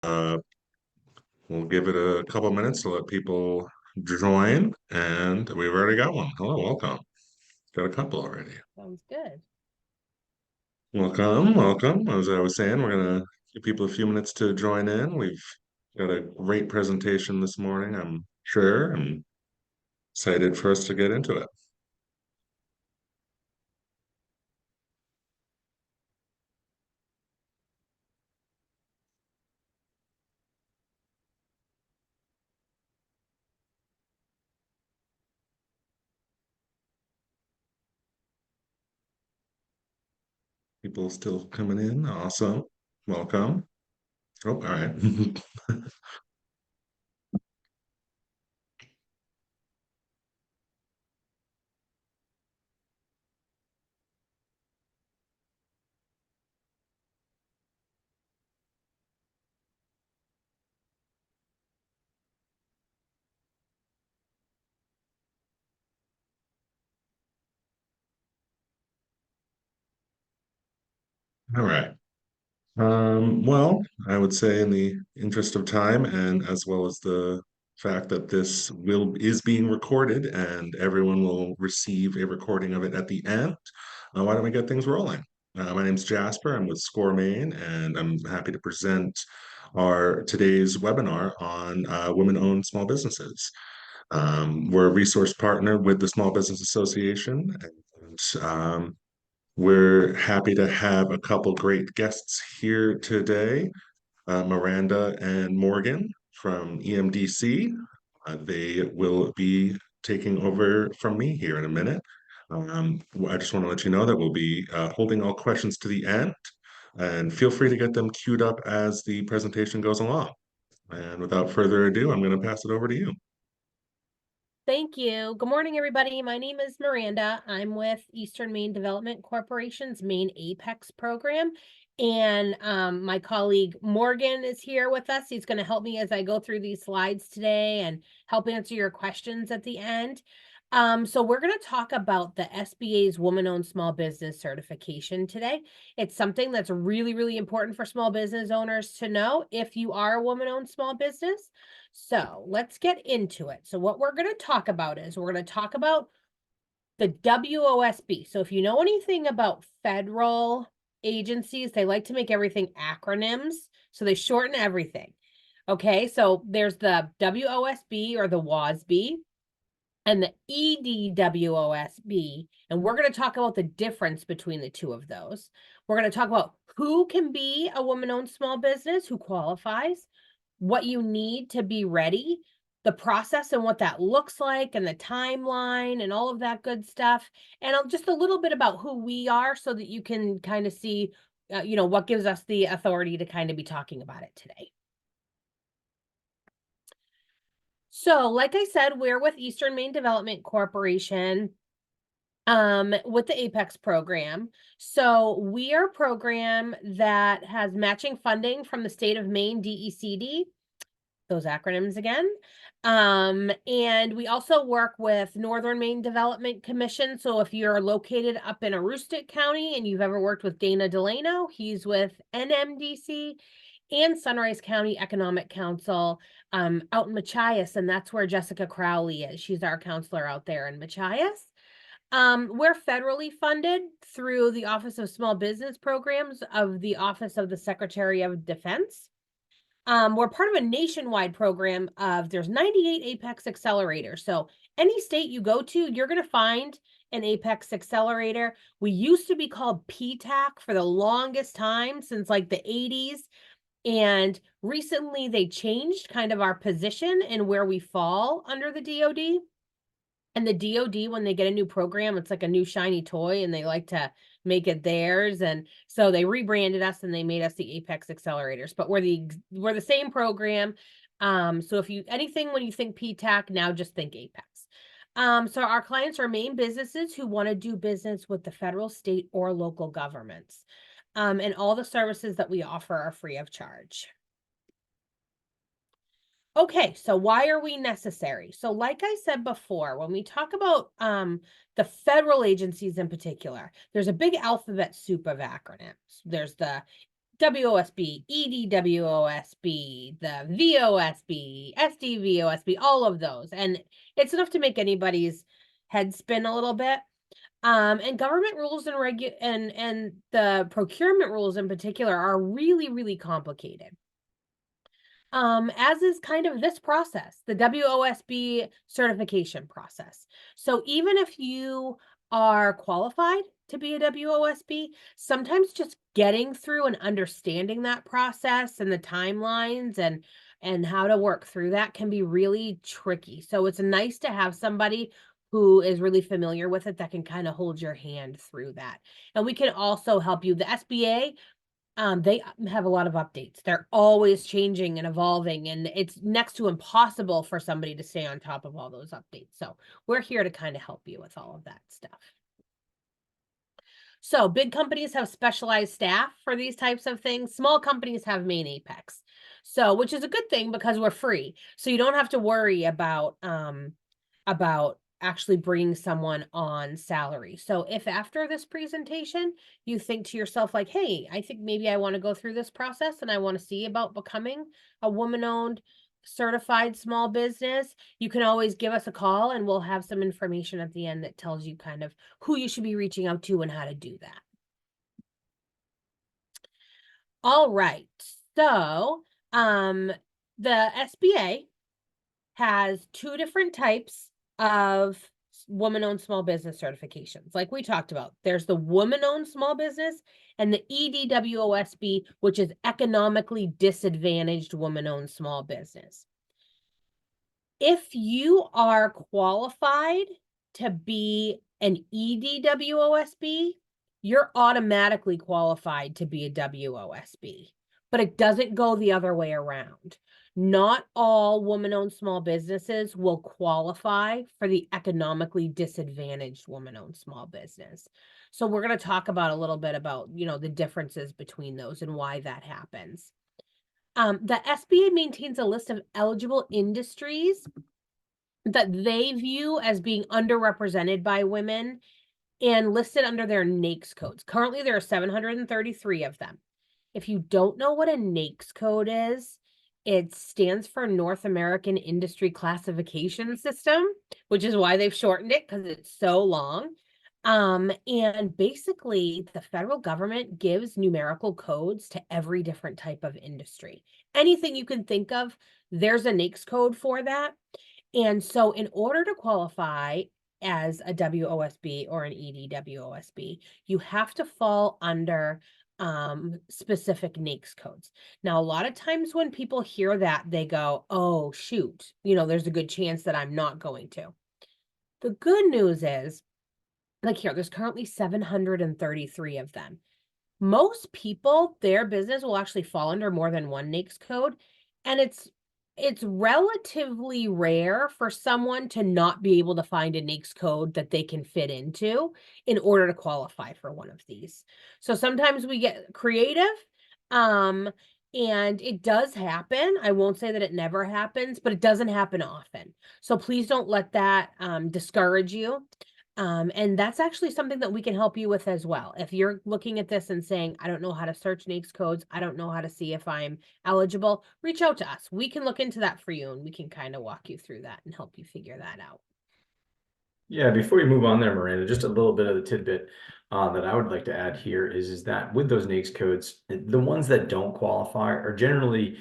We'll give it a couple minutes to let people join, and we've already got one. Hello, welcome. Got a couple already. Sounds good. Welcome, welcome. As I was saying, we're gonna give people a few minutes to join in. We've got a great presentation this morning, I'm sure. I'm excited for us to get into it. People still coming in. Awesome. Welcome. Oh, all right. All right. Well, I would say in the interest of time and as well as the fact that this will is being recorded and everyone will receive a recording of it at the end, why don't we get things rolling? My name's Jasper. I'm with Score Maine, and I'm happy to present our today's webinar on women-owned small businesses. We're a resource partner with the Small Business Association, and we're happy to have a couple great guests here today, Miranda and Morgan from EMDC. They will be taking over from me here in a minute. I just want to let you know that we'll be holding all questions to the end, and feel free to get them queued up as the presentation goes along. And without further ado, I'm going to pass it over to you. Thank you. Good morning, everybody. My name is Miranda. I'm with Eastern Maine Development Corporation's Maine APEX program. And my colleague Morgan is here with us. He's going to help me as I go through these slides today and help answer your questions at the end. So we're going to talk about the SBA's Woman-Owned Small Business Certification today. It's something that's really, really important for small business owners to know if you are a woman-owned small business. So let's get into it. So what we're going to talk about is we're going to talk about the WOSB. So if you know anything about federal agencies, they like to make everything acronyms. So they shorten everything. Okay, so there's the WOSB or the WOSB and the EDWOSB, and we're going to talk about the difference between the two of those. We're going to talk about who can be a woman-owned small business, who qualifies, what you need to be ready, the process and what that looks like, and the timeline and all of that good stuff, and just a little bit about who we are so that you can kind of see, what gives us the authority to kind of be talking about it today. So, like I said, we're with Eastern Maine Development Corporation with the APEX program. So we are a program that has matching funding from the state of Maine, DECD, those acronyms again. And we also work with Northern Maine Development Commission. So if you're located up in Aroostook County and you've ever worked with Dana Delano, he's with NMDC, and Sunrise County Economic Council out in Machias, and that's where Jessica Crowley is. She's our counselor out there in Machias. We're federally funded through the Office of Small Business Programs of the Office of the Secretary of Defense. We're part of a nationwide program of there's 98 APEX accelerators. So any state you go to, you're going to find an APEX accelerator. We used to be called PTAC for the longest time, since like the 80s. And recently they changed kind of our position and where we fall under the DoD. And the DoD, when they get a new program, it's like a new shiny toy and they like to make it theirs. And so they rebranded us and they made us the APEX accelerators, but we're the same program. So if you anything when you think PTAC, now just think APEX. So our clients are Maine businesses who want to do business with the federal, state, or local governments. And all the services that we offer are free of charge. Okay, so why are we necessary? So like I said before, when we talk about the federal agencies in particular, there's a big alphabet soup of acronyms. There's the WOSB, EDWOSB, the VOSB, SDVOSB, all of those. And it's enough to make anybody's head spin a little bit. And government rules and the procurement rules in particular are really, really complicated. As is kind of this process, the WOSB certification process. So even if you are qualified to be a WOSB, sometimes just getting through and understanding that process and the timelines and how to work through that can be really tricky. So it's nice to have somebody who is really familiar with it that can kind of hold your hand through that. And we can also help you. The SBA, they have a lot of updates. They're always changing and evolving, and it's next to impossible for somebody to stay on top of all those updates. So we're here to kind of help you with all of that stuff. So big companies have specialized staff for these types of things. Small companies have Maine APEX. So, which is a good thing because we're free. So you don't have to worry about actually bringing someone on salary. So if after this presentation, you think to yourself like, hey, I think maybe I want to go through this process and I want to see about becoming a woman-owned certified small business, you can always give us a call and we'll have some information at the end that tells you kind of who you should be reaching out to and how to do that. All right. So, the SBA has two different types of woman-owned small business certifications. Like we talked about, there's the woman-owned small business and the EDWOSB, which is economically disadvantaged woman-owned small business. If you are qualified to be an EDWOSB, you're automatically qualified to be a WOSB, but it doesn't go the other way around. Not all woman-owned small businesses will qualify for the economically disadvantaged woman-owned small business. So we're going to talk about a little bit about, the differences between those and why that happens. The SBA maintains a list of eligible industries that they view as being underrepresented by women and listed under their NAICS codes. Currently, there are 733 of them. If you don't know what a NAICS code is, it stands for North American Industry Classification System, which is why they've shortened it because it's so long. And basically, the federal government gives numerical codes to every different type of industry. Anything you can think of, there's a NAICS code for that. And so in order to qualify as a WOSB or an EDWOSB, you have to fall under specific NAICS codes. Now, a lot of times when people hear that, they go, oh, shoot, there's a good chance that I'm not going to. The good news is, like here, there's currently 733 of them. Most people, their business will actually fall under more than one NAICS code, and it's relatively rare for someone to not be able to find a NAICS code that they can fit into in order to qualify for one of these. So sometimes we get creative, and it does happen. I won't say that it never happens, but it doesn't happen often. So please don't let that discourage you. And that's actually something that we can help you with as well. If you're looking at this and saying, I don't know how to search NAICS codes, I don't know how to see if I'm eligible, reach out to us. We can look into that for you and we can kind of walk you through that and help you figure that out. Yeah, before you move on there, Miranda, just a little bit of the tidbit that I would like to add here is that with those NAICS codes, the ones that don't qualify are generally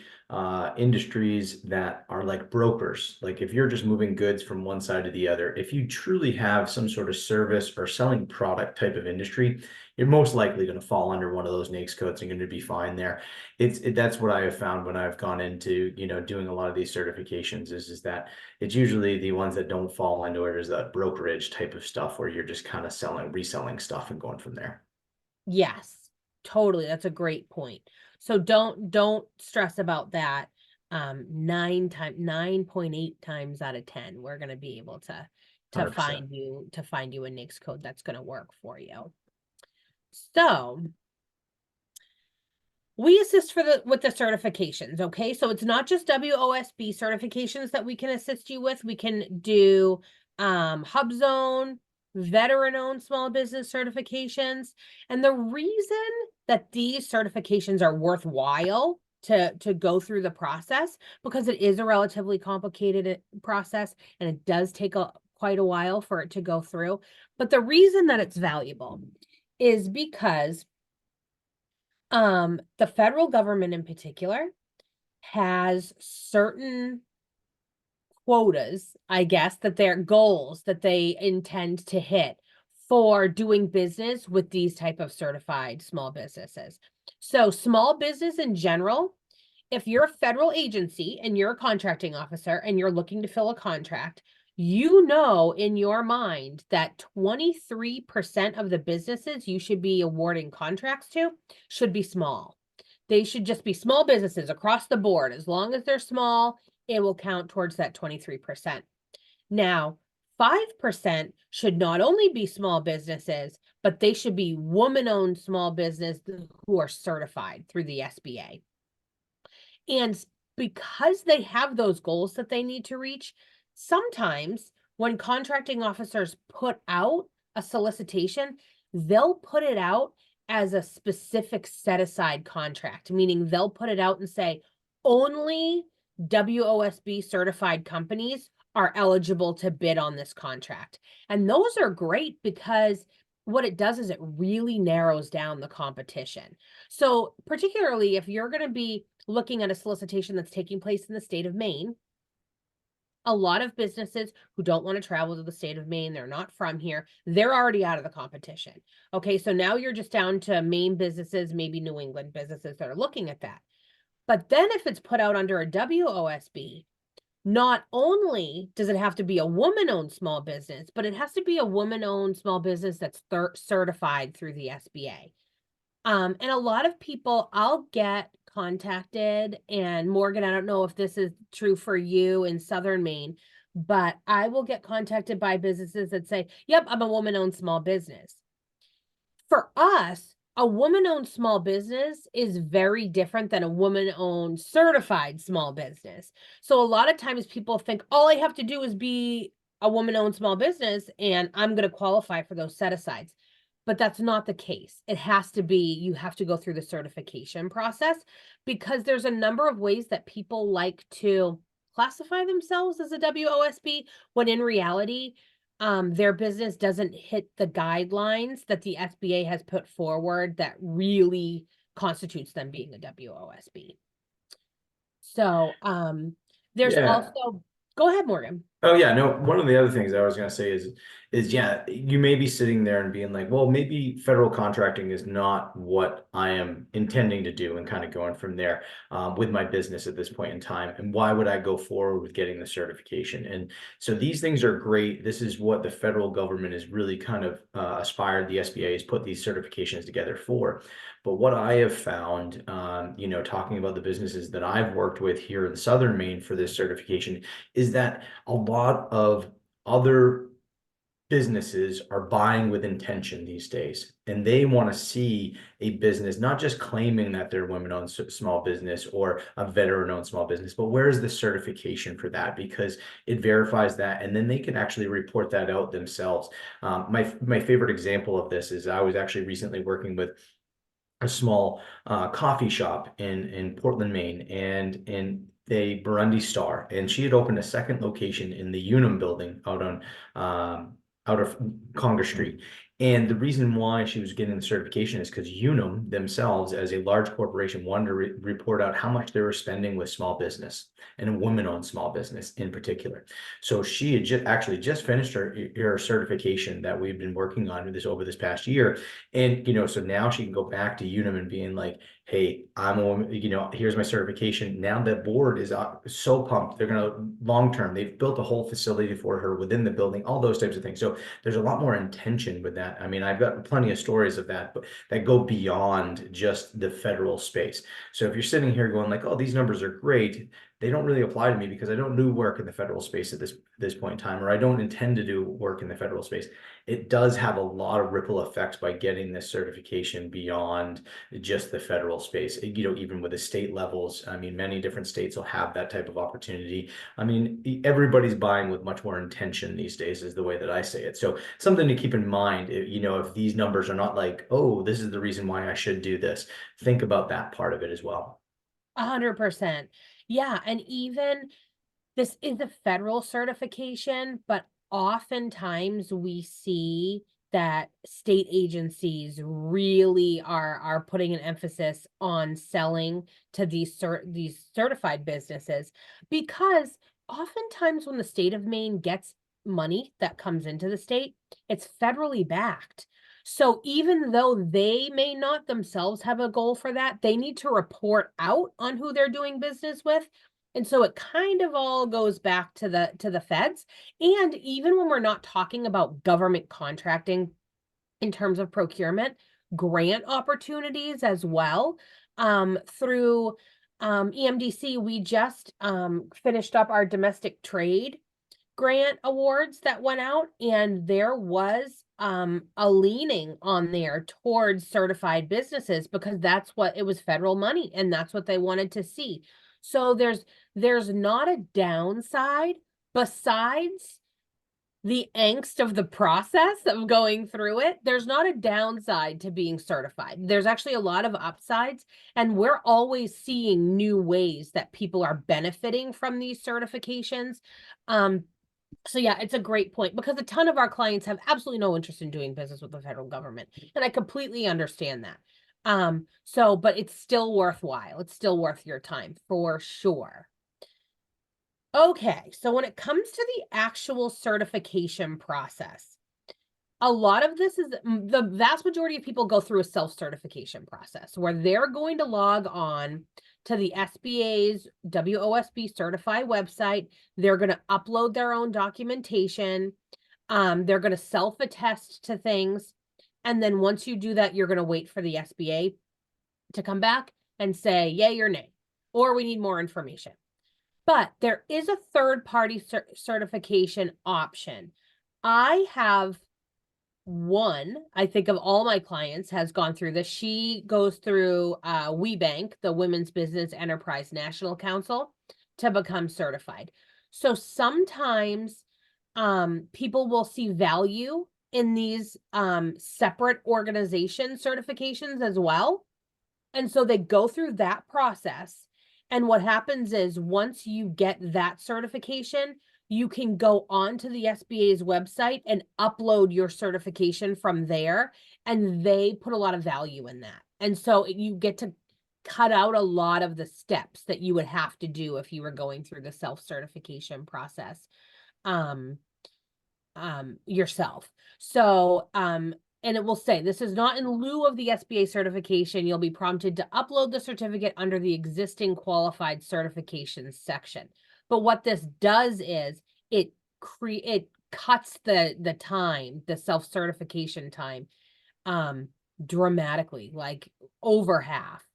industries that are like brokers. Like if you're just moving goods from one side to the other, if you truly have some sort of service or selling product type of industry, you're most likely going to fall under one of those NAICS codes and going to be fine there. That's what I have found when I've gone into, doing a lot of these certifications is that it's usually the ones that don't fall into it is that brokerage type of stuff where you're just kind of reselling stuff and going from there. Yes, totally. That's a great point. So don't stress about that. 9.8 times out of 10, we're going to be able to 100%. find you a NAICS code that's going to work for you. So we assist with the certifications, okay? So it's not just WOSB certifications that we can assist you with. We can do HubZone, veteran-owned small business certifications. And the reason that these certifications are worthwhile to go through the process, because it is a relatively complicated process and it does take quite a while for it to go through. But the reason that it's valuable is because the federal government in particular has certain quotas, I guess, that their goals that they intend to hit for doing business with these type of certified small businesses. So small business in general, if you're a federal agency and you're a contracting officer and you're looking to fill a contract, you know in your mind that 23% of the businesses you should be awarding contracts to should be small. They should just be small businesses across the board. As long as they're small, it will count towards that 23%. Now, 5% should not only be small businesses, but they should be woman-owned small business who are certified through the SBA. And because they have those goals that they need to reach, sometimes when contracting officers put out a solicitation, they'll put it out as a specific set-aside contract, meaning they'll put it out and say, only WOSB certified companies are eligible to bid on this contract. And those are great because what it does is it really narrows down the competition. So particularly if you're going to be looking at a solicitation that's taking place in the state of Maine, a lot of businesses who don't want to travel to the state of Maine, they're not from here, they're already out of the competition. Okay, so now you're just down to Maine businesses, maybe New England businesses that are looking at that. But then if it's put out under a WOSB, not only does it have to be a woman-owned small business, but it has to be a woman-owned small business that's certified through the SBA. And a lot of people, I'll get contacted, and Morgan, I don't know if this is true for you in Southern Maine, but I will get contacted by businesses that say, yep, I'm a woman-owned small business. For us, a woman-owned small business is very different than a woman-owned certified small business. So a lot of times people think all I have to do is be a woman-owned small business and I'm going to qualify for those set-asides. But that's not the case. It has to be, you have to go through the certification process, because there's a number of ways that people like to classify themselves as a WOSB, when in reality, their business doesn't hit the guidelines that the SBA has put forward that really constitutes them being a WOSB. So, there's also, go ahead, Morgan. Oh yeah, no, one of the other things I was going to say is yeah, you may be sitting there and being like, well, maybe federal contracting is not what I am intending to do, and kind of going from there with my business at this point in time. And why would I go forward with getting the certification? And so these things are great. This is what the federal government is really kind of aspired. The SBA has put these certifications together for. But what I have found, you know, talking about the businesses that I've worked with here in Southern Maine for this certification, is that a lot of other businesses are buying with intention these days, and they want to see a business not just claiming that they're women-owned small business or a veteran-owned small business, but where's the certification for that? Because it verifies that, and then they can actually report that out themselves. My favorite example of this is I was actually recently working with a small coffee shop in Portland, Maine, and a Burundi Star, and she had opened a second location in the Unum building out of Congress Street. And the reason why she was getting the certification is because Unum themselves, as a large corporation, wanted to report out how much they were spending with small business, and a woman-owned small business in particular. So she had actually just finished her certification that we've been working on over this past year. And, you know, so now she can go back to Unum and being like, hey, I'm a woman, you know, here's my certification. Now that board is so pumped. They're going to long-term, they've built a whole facility for her within the building, all those types of things. So there's a lot more intention with that. I mean, I've got plenty of stories of that, but that go beyond just the federal space. So if you're sitting here going like, oh, these numbers are great, they don't really apply to me because I don't do work in the federal space at this point in time, or I don't intend to do work in the federal space. it does have a lot of ripple effects by getting this certification beyond just the federal space. Even with the state levels, I mean, many different states will have that type of opportunity. I mean, everybody's buying with much more intention these days, is the way that I say it. So something to keep in mind, if these numbers are not like, oh, this is the reason why I should do this, think about that part of it as well. 100%. Yeah, and even this is a federal certification, but oftentimes we see that state agencies really are putting an emphasis on selling to these certified businesses, because oftentimes when the state of Maine gets money that comes into the state, it's federally backed. So even though they may not themselves have a goal for that, they need to report out on who they're doing business with. And so it kind of all goes back to the feds. And even when we're not talking about government contracting in terms of procurement, grant opportunities as well. Through EMDC, we just finished up our domestic trade grant awards that went out, and there was a leaning on there towards certified businesses, because that's what it was, federal money, and that's what they wanted to see. So there's not a downside besides the angst of the process of going through it. There's not a downside to being certified. There's actually a lot of upsides, and we're always seeing new ways that people are benefiting from these certifications. So yeah, it's a great point, because a ton of our clients have absolutely no interest in doing business with the federal government, and I completely understand that. But it's still worthwhile. It's still worth your time for sure. Okay, so when it comes to the actual certification process, a lot of this is, the vast majority of people go through a self-certification process where they're going to log on to the SBA's WOSB certify website. They're going to upload their own documentation. They're going to self-attest to things. And then once you do that, you're going to wait for the SBA to come back and say, yay or nay, or we need more information. But there is a third-party certification option. I have one, I think of all my clients has gone through this. She goes through WeBank, the Women's Business Enterprise National Council, to become certified. So sometimes people will see value in these separate organization certifications as well. And so they go through that process. And what happens is, once you get that certification, you can go onto the SBA's website and upload your certification from there, and they put a lot of value in that. And so you get to cut out a lot of the steps that you would have to do if you were going through the self-certification process yourself. So, and it will say, this is not in lieu of the SBA certification. You'll be prompted to upload the certificate under the existing qualified certifications section. But what this does is it cuts the time, the self-certification time, dramatically, like over half.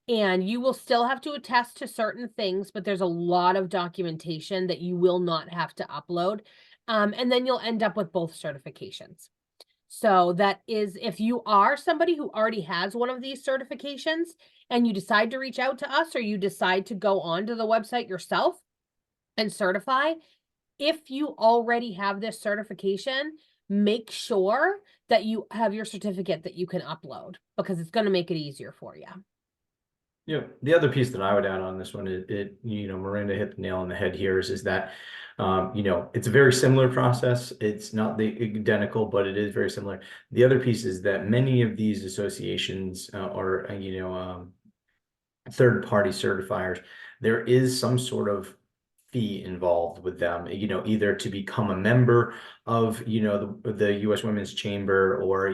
And you will still have to attest to certain things, but there's a lot of documentation that you will not have to upload. And then you'll end up with both certifications. So that is, if you are somebody who already has one of these certifications and you decide to reach out to us, or you decide to go onto the website yourself and certify, if you already have this certification, make sure that you have your certificate that you can upload, because it's going to make it easier for you. Yeah, the other piece that I would add on this one is, Miranda hit the nail on the head here, is that it's a very similar process. It's not the identical, but it is very similar. The other piece is that many of these associations or third-party certifiers, there is some sort of fee involved with them, either to become a member of, the U.S. Women's Chamber, or,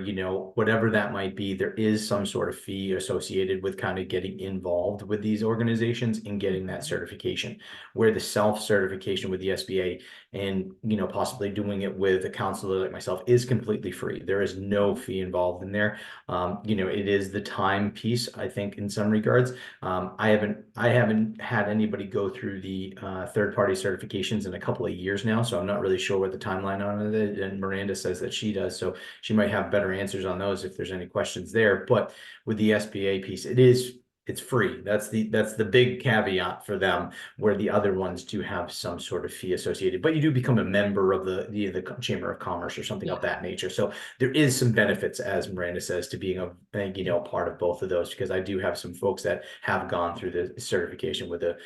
whatever that might be. There is some sort of fee associated with kind of getting involved with these organizations and getting that certification, where the self-certification with the SBA and, possibly doing it with a counselor like myself is completely free. There is no fee involved in there. It is the time piece, I think, in some regards. I haven't had anybody go through the third third-party certifications in a couple of years now, so I'm not really sure what the timeline on it is, and Miranda says that she does, so she might have better answers on those if there's any questions there. But with the SBA piece, it's free. That's the big caveat for them, where the other ones do have some sort of fee associated, but you do become a member of the Chamber of Commerce or something of that nature. So there is some benefits, as Miranda says, to being a part of both of those, because I do have some folks that have gone through the certification with the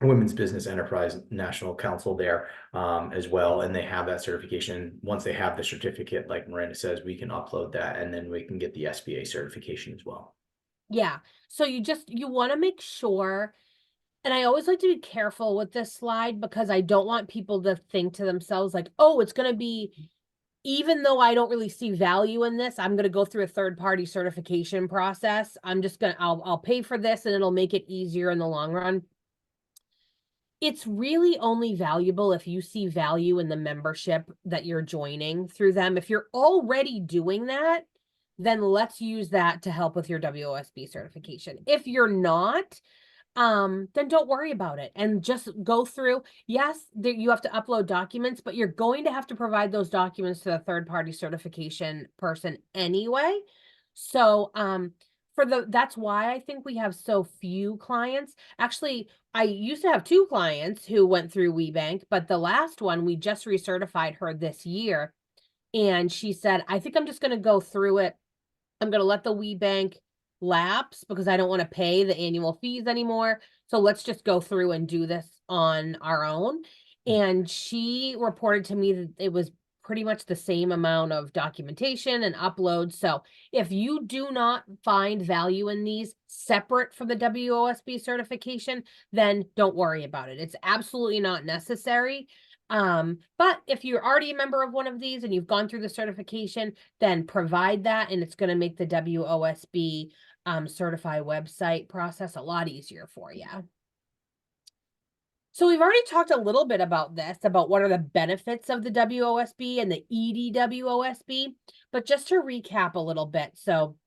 Women's Business Enterprise National Council there as well, and they have that certification. Once they have the certificate, like Miranda says, we can upload that, and then we can get the SBA certification as well. Yeah. So you want to make sure, and I always like to be careful with this slide because I don't want people to think to themselves like, oh, it's going to be, even though I don't really see value in this, I'm going to go through a third-party certification process. I'll pay for this and it'll make it easier in the long run. It's really only valuable if you see value in the membership that you're joining through them. If you're already doing that, then let's use that to help with your WOSB certification. If you're not, then don't worry about it and just go through. Yes, you have to upload documents, but you're going to have to provide those documents to the third-party certification person anyway. So, that's why I think we have so few clients. Actually, I used to have 2 clients who went through WeBank, but the last one, we just recertified her this year. And she said, I think I'm just going to go through it. I'm going to let the WeBank lapse because I don't want to pay the annual fees anymore. So let's just go through and do this on our own. And she reported to me that it was pretty much the same amount of documentation and uploads. So if you do not find value in these separate from the WOSB certification, then don't worry about it. It's absolutely not necessary. But if you're already a member of one of these and you've gone through the certification, then provide that, and it's going to make the WOSB certify website process a lot easier for you. So we've already talked a little bit about this, about what are the benefits of the WOSB and the EDWOSB, but just to recap a little bit. So,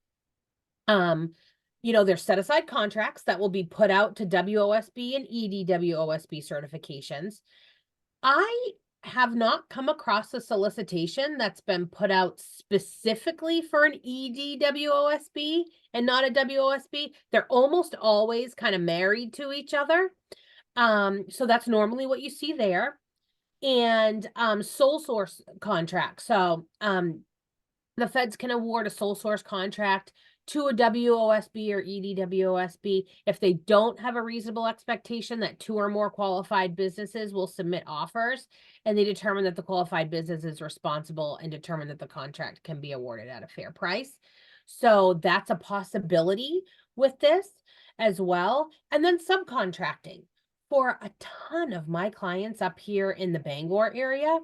there's set aside contracts that will be put out to WOSB and EDWOSB certifications. I have not come across a solicitation that's been put out specifically for an EDWOSB and not a WOSB. They're almost always kind of married to each other. So that's normally what you see there. And sole source contract. So the feds can award a sole source contract to a WOSB or EDWOSB if they don't have a reasonable expectation that 2 or more qualified businesses will submit offers, and they determine that the qualified business is responsible and determine that the contract can be awarded at a fair price. So that's a possibility with this as well. And then subcontracting. For a ton of my clients up here in the Bangor area,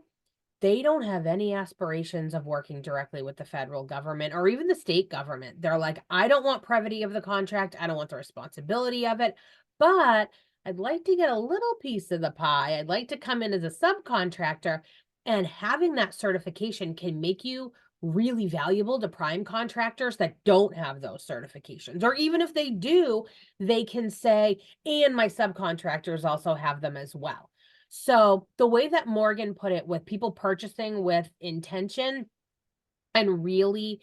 they don't have any aspirations of working directly with the federal government or even the state government. They're like, I don't want privity of the contract. I don't want the responsibility of it, but I'd like to get a little piece of the pie. I'd like to come in as a subcontractor, and having that certification can make you really valuable to prime contractors that don't have those certifications. Or even if they do, they can say, and my subcontractors also have them as well. So the way that Morgan put it, with people purchasing with intention and really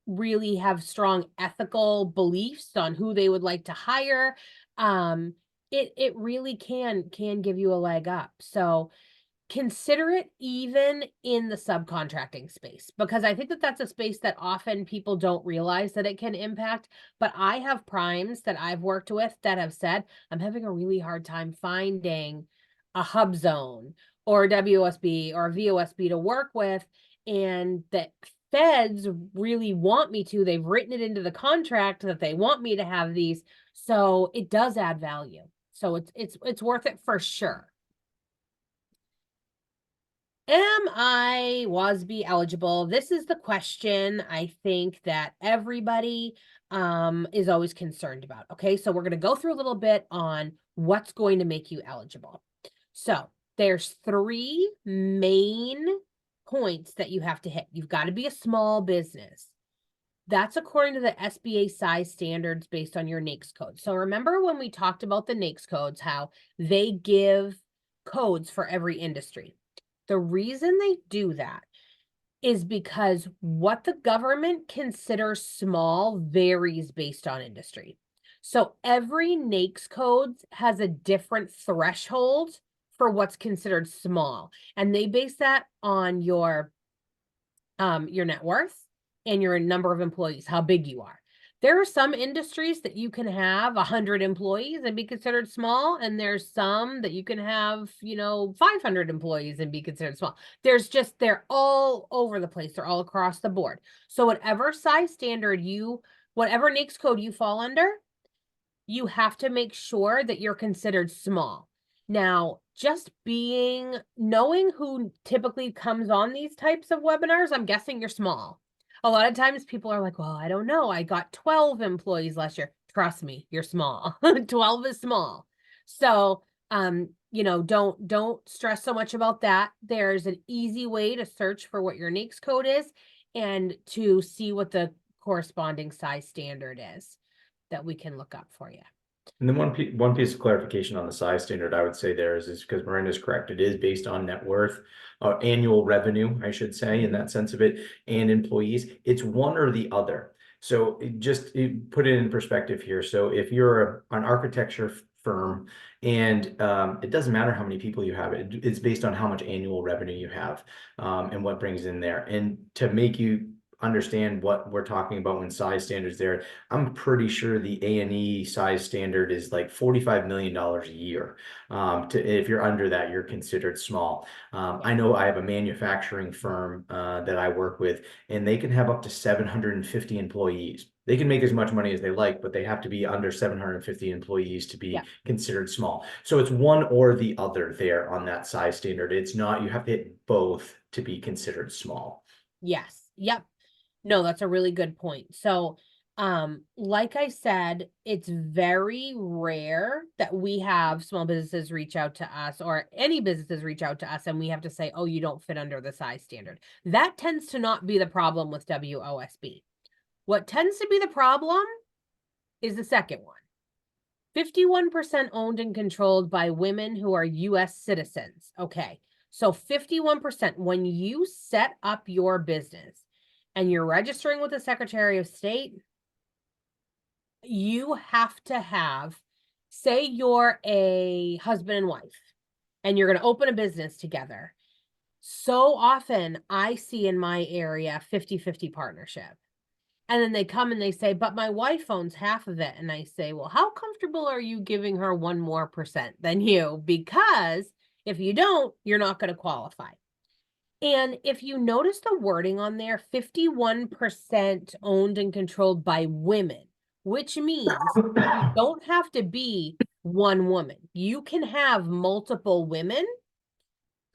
really have strong ethical beliefs on who they would like to hire, it really can give you a leg up. So consider it even in the subcontracting space, because I think that that's a space that often people don't realize that it can impact. But I have primes that I've worked with that have said, I'm having a really hard time finding a hub zone or WOSB or VOSB to work with, and that feds really want me to. They've written it into the contract that they want me to have these, so it does add value. So it's worth it for sure. Am I WOSB eligible? This is the question I think that everybody is always concerned about. Okay, so we're going to go through a little bit on what's going to make you eligible. So there's 3 main points that you have to hit. You've got to be a small business. That's according to the SBA size standards based on your NAICS code. So remember when we talked about the NAICS codes, how they give codes for every industry. The reason they do that is because what the government considers small varies based on industry. So every NAICS code has a different threshold for what's considered small. And they base that on your net worth and your number of employees, how big you are. There are some industries that you can have 100 employees and be considered small, and there's some that you can have, 500 employees and be considered small. They're all over the place. They're all across the board. So whatever size standard whatever NAICS code you fall under, you have to make sure that you're considered small. Now, just knowing who typically comes on these types of webinars, I'm guessing you're small. A lot of times people are like, well, I don't know. I got 12 employees last year. Trust me, you're small. 12 is small. So, don't stress so much about that. There's an easy way to search for what your NAICS code is and to see what the corresponding size standard is that we can look up for you. And then one piece of clarification on the size standard I would say there is because Miranda is correct. It is based on net worth, annual revenue, I should say, in that sense of it, and employees. It's one or the other. So put it in perspective here. So if you're an architecture firm and it doesn't matter how many people you have, it's based on how much annual revenue you have and what brings in there. And to make you understand what we're talking about when size standards there, I'm pretty sure the A&E size standard is like $45 million a year. If you're under that, you're considered small. I know I have a manufacturing firm that I work with, and they can have up to 750 employees. They can make as much money as they like, but they have to be under 750 employees to be considered small. So it's one or the other there on that size standard. It's not, you have to hit both to be considered small. Yes. Yep. No, that's a really good point. So, like I said, it's very rare that we have small businesses reach out to us or any businesses reach out to us and we have to say, oh, you don't fit under the size standard. That tends to not be the problem with WOSB. What tends to be the problem is the second one. 51% owned and controlled by women who are US citizens. Okay, so 51%, when you set up your business, and you're registering with the Secretary of State, you have to have, say you're a husband and wife, and you're going to open a business together. So often I see in my area 50-50 partnership. And then they come and they say, but my wife owns half of it. And I say, well, how comfortable are you giving her 1% more than you? Because if you don't, you're not going to qualify. And if you notice the wording on there, 51% owned and controlled by women, which means you don't have to be one woman. You can have multiple women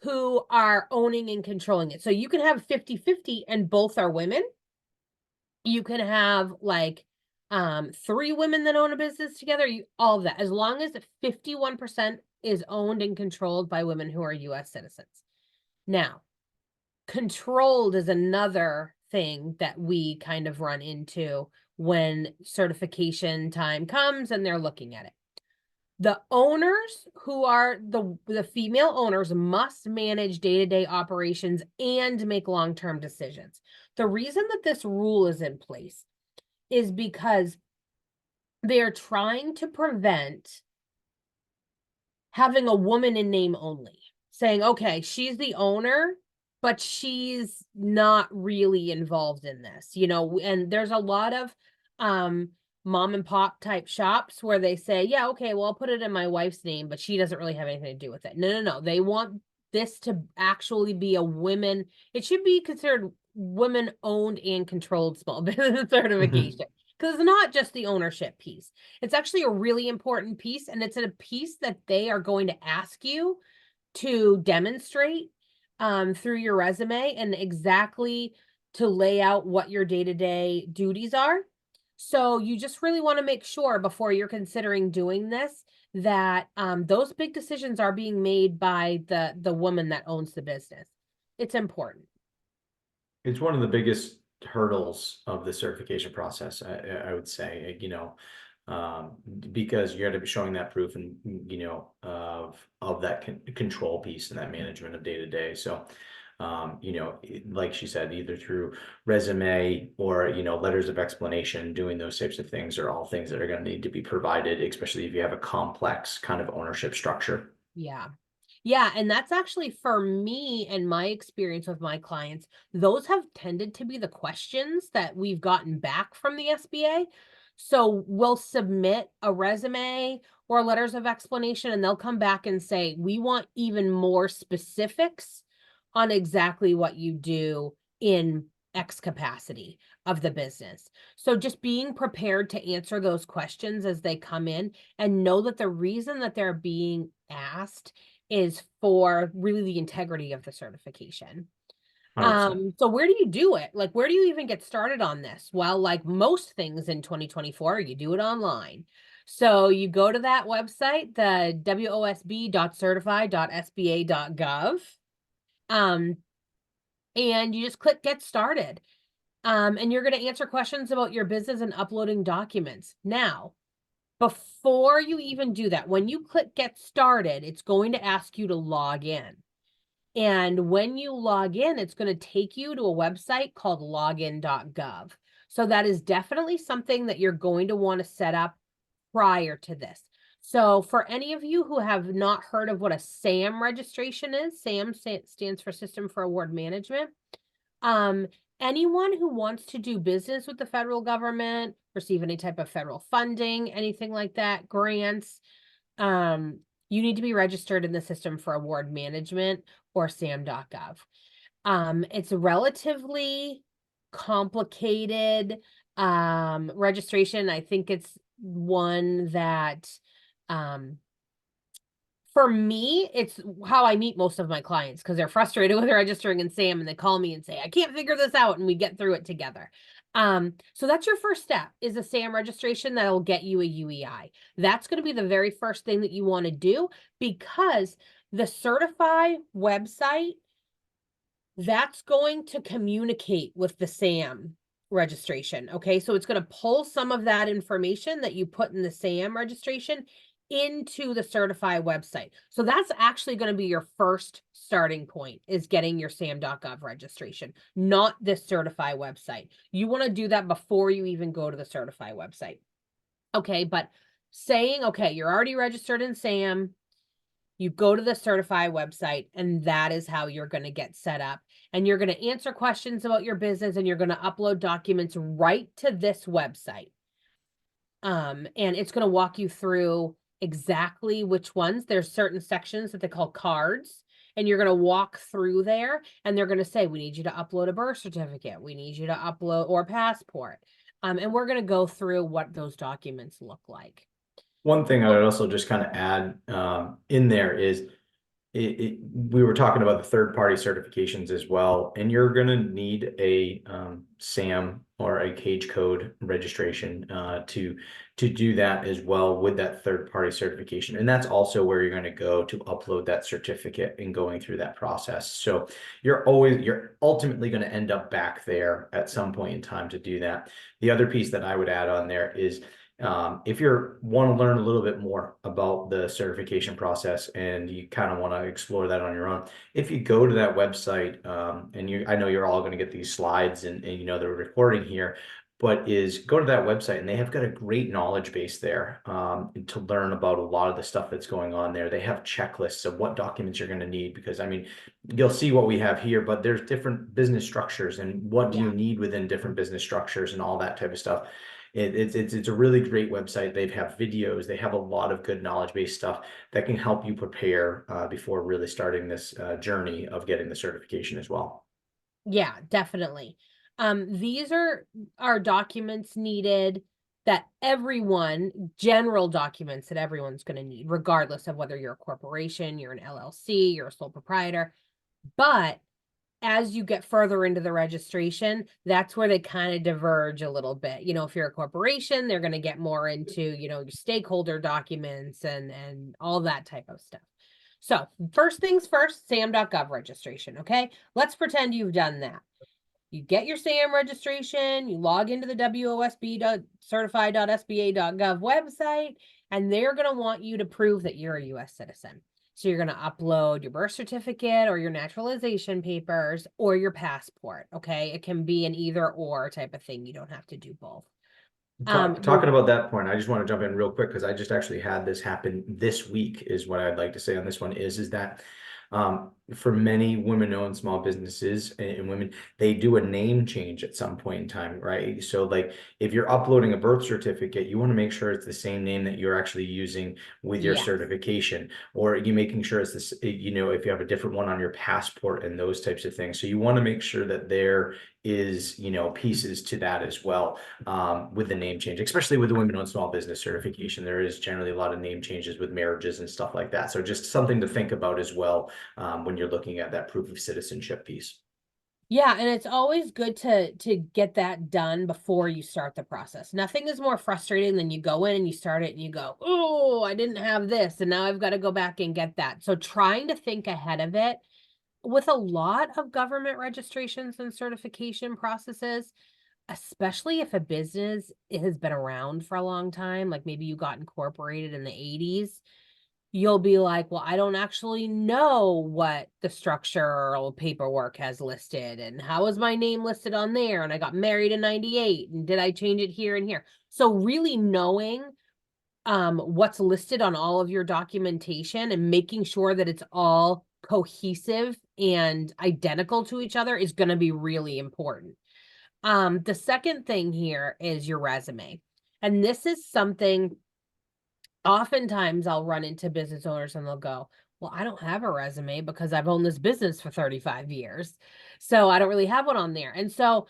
who are owning and controlling it. So you can have 50-50 and both are women. You can have like 3 women that own a business together, all of that, as long as 51% is owned and controlled by women who are US citizens. Now, controlled is another thing that we kind of run into when certification time comes and they're looking at it. The owners who are the female owners must manage day-to-day operations and make long-term decisions. The reason that this rule is in place is because they are trying to prevent having a woman in name only, saying, okay, she's the owner, but she's not really involved in this, and there's a lot of mom and pop type shops where they say, yeah, okay, well, I'll put it in my wife's name, but she doesn't really have anything to do with it. No. They want this to actually be it should be considered women owned and controlled small business certification. Because it's not just the ownership piece. It's actually a really important piece, and it's a piece that they are going to ask you to demonstrate through your resume and exactly to lay out what your day-to-day duties are. So you just really want to make sure before you're considering doing this that those big decisions are being made by the woman that owns the business. It's important. It's one of the biggest hurdles of the certification process, I would say, because you got to be showing that proof and, of that control piece and that management of day to day. So, like she said, either through resume or, letters of explanation, doing those types of things are all things that are going to need to be provided, especially if you have a complex kind of ownership structure. Yeah. Yeah, and that's actually, for me and my experience with my clients, those have tended to be the questions that we've gotten back from the SBA. So we'll submit a resume or letters of explanation, and they'll come back and say, we want even more specifics on exactly what you do in X capacity of the business. So just being prepared to answer those questions as they come in, and know that the reason that they're being asked is for really the integrity of the certification. 100%. So where do you do it? Like, where do you even get started on this? Well, like most things in 2024, you do it online. So you go to that website, the wosb.certify.sba.gov, and you just click get started. And you're going to answer questions about your business and uploading documents. Now, before you even do that, when you click get started, it's going to ask you to log in. And when you log in, it's going to take you to a website called login.gov. So that is definitely something that you're going to want to set up prior to this. So for any of you who have not heard of what a SAM registration is, SAM stands for System for Award Management. Anyone who wants to do business with the federal government, receive any type of federal funding, anything like that, grants, you need to be registered in the System for Award Management, or SAM.gov. It's a relatively complicated registration. I think it's one that for me, it's how I meet most of my clients, because they're frustrated with registering in SAM and they call me and say, I can't figure this out, and we get through it together. So that's your first step, is a SAM registration that'll get you a UEI. That's going to be the very first thing that you want to do, because the Certify website, that's going to communicate with the SAM registration. Okay, so it's going to pull some of that information that you put in the SAM registration into the Certify website. So that's actually going to be your first starting point, is getting your SAM.gov registration, not this Certify website. You want to do that before you even go to the Certify website. Okay, but saying, okay, you're already registered in SAM, you go to the Certify website, and that is how you're going to get set up. And you're going to answer questions about your business, and you're going to upload documents right to this website. And it's going to walk you through exactly which ones. There's certain sections that they call cards, and you're going to walk through there, and they're going to say, we need you to upload a birth certificate. We need you to upload or passport. And we're going to go through what those documents look like. One thing I would also just kind of add in there is we were talking about the third-party certifications as well, and you're going to need a SAM or a cage code registration to do that as well with that third-party certification. And that's also where you're going to go to upload that certificate and going through that process. So you're ultimately going to end up back there at some point in time to do that. The other piece that I would add on there is, if you want to learn a little bit more about the certification process and you kind of want to explore that on your own, if you go to that website, and I know you're all going to get these slides and they're recording here, but go to that website, and they have got a great knowledge base there to learn about a lot of the stuff that's going on there. They have checklists of what documents you're going to need, because you'll see what we have here, but there's different business structures, and what do you need within different business structures and all that type of stuff. It's a really great website. They have videos. They have a lot of good knowledge-based stuff that can help you prepare before really starting this journey of getting the certification as well. Yeah, definitely. These are documents needed that general documents that everyone's going to need, regardless of whether you're a corporation, you're an LLC, you're a sole proprietor. But as you get further into the registration, that's where they kind of diverge a little bit. If you're a corporation, they're going to get more into, your stakeholder documents and all that type of stuff. So first things first, SAM.gov registration. Okay, let's pretend you've done that. You get your SAM registration, you log into the WOSB.certified.sba.gov website, and they're going to want you to prove that you're a US citizen. So you're going to upload your birth certificate or your naturalization papers or your passport. Okay. It can be an either or type of thing. You don't have to do both. Talking about that point, I just want to jump in real quick because I just actually had this happen this week, is what I'd like to say on this one is that for many women-owned small businesses and women, they do a name change at some point in time, right? So like if you're uploading a birth certificate, you want to make sure it's the same name that you're actually using with your certification, or you making sure it's this, you know, if you have a different one on your passport and those types of things. So you want to make sure that there is, you know, pieces to that as well with the name change, especially with the women-owned small business certification. There is generally a lot of name changes with marriages and stuff like that. So just something to think about as well when you're looking at that proof of citizenship piece. Yeah, and it's always good to get that done before you start the process. Nothing is more frustrating than you go in and you start it and you go, oh, I didn't have this, and now I've got to go back and get that. So trying to think ahead of it with a lot of government registrations and certification processes, especially if a business has been around for a long time, like maybe you got incorporated in the 80s, you'll be like, well, I don't actually know what the structural paperwork has listed and how is my name listed on there, and I got married in 98 and did I change it here and here. So really knowing what's listed on all of your documentation and making sure that it's all cohesive and identical to each other is going to be really important. The second thing here is your resume. And this is something oftentimes I'll run into business owners and they'll go, well, I don't have a resume because I've owned this business for 35 years. So I don't really have one on there. And so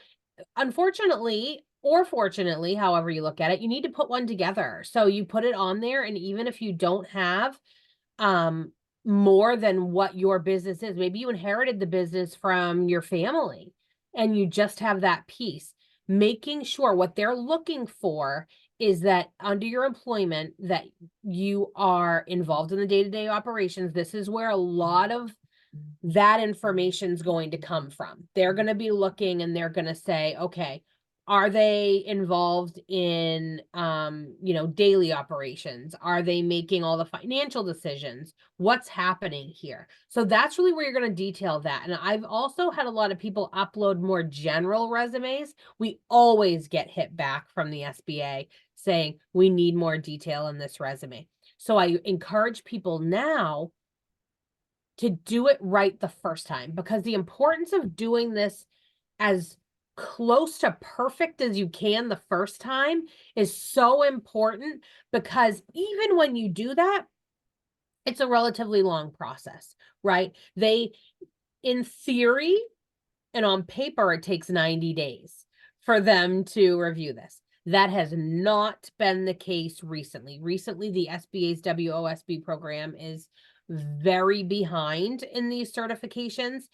unfortunately, or fortunately, however you look at it, you need to put one together. So you put it on there, and even if you don't have more than what your business is, maybe you inherited the business from your family and you just have that piece, making sure what they're looking for is that under your employment that you are involved in the day-to-day operations. This is where a lot of that information is going to come from. They're going to be looking and they're going to say, okay, are they involved in, you know, daily operations? Are they making all the financial decisions? What's happening here? So that's really where you're going to detail that. And I've also had a lot of people upload more general resumes. We always get hit back from the SBA saying we need more detail in this resume. So I encourage people now to do it right the first time, because the importance of doing this as close to perfect as you can the first time is so important, because even when you do that, it's a relatively long process, right? In theory and on paper, it takes 90 days for them to review this. That has not been the case recently. Recently, the SBA's WOSB program is very behind in these certifications,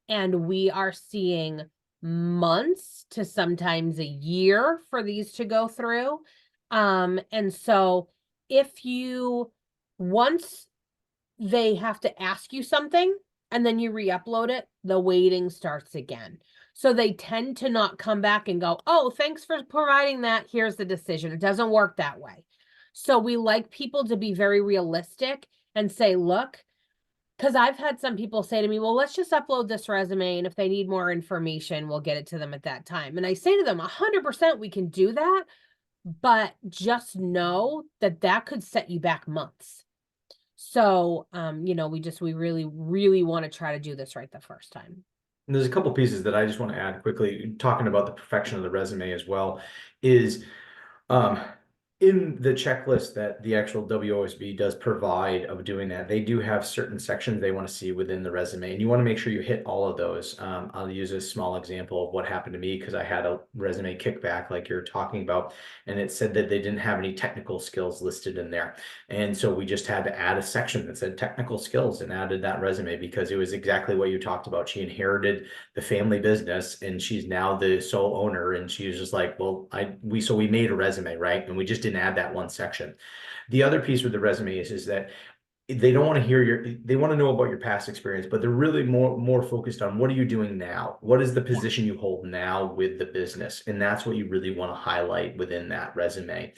and we are seeing months to sometimes a year for these to go through. And so if you, once they have to ask you something and then you re-upload it, the waiting starts again. So they tend to not come back and go, oh, thanks for providing that. Here's the decision. It doesn't work that way. So we like people to be very realistic and say, look, because I've had some people say to me, well, let's just upload this resume, and if they need more information, we'll get it to them at that time. And I say to them, 100% we can do that, but just know that that could set you back months. So, you know, we really, really want to try to do this right the first time. And there's a couple pieces that I just want to add quickly, talking about the perfection of the resume as well, is in the checklist that the actual WOSB does provide of doing that, they do have certain sections they want to see within the resume, and you want to make sure you hit all of those. I'll use a small example of what happened to me because I had a resume kickback like you're talking about, and it said that they didn't have any technical skills listed in there. And so we just had to add a section that said technical skills and added that resume because it was exactly what you talked about. She inherited the family business and she's now the sole owner, and she was just like, well, so we made a resume, right? And we just didn't add that one section. The other piece with the resume is that they don't want to hear they want to know about your past experience, but they're really more focused on what are you doing now? What is the position you hold now with the business? And that's what you really want to highlight within that resume.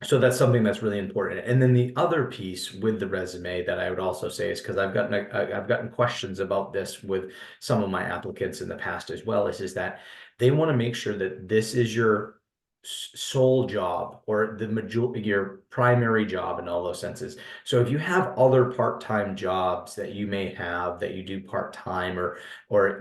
So that's something that's really important. And then the other piece with the resume that I would also say is, because I've gotten questions about this with some of my applicants in the past as well, is that they want to make sure that this is your sole job or your primary job in all those senses. So if you have other part-time jobs that you may have that you do part-time, or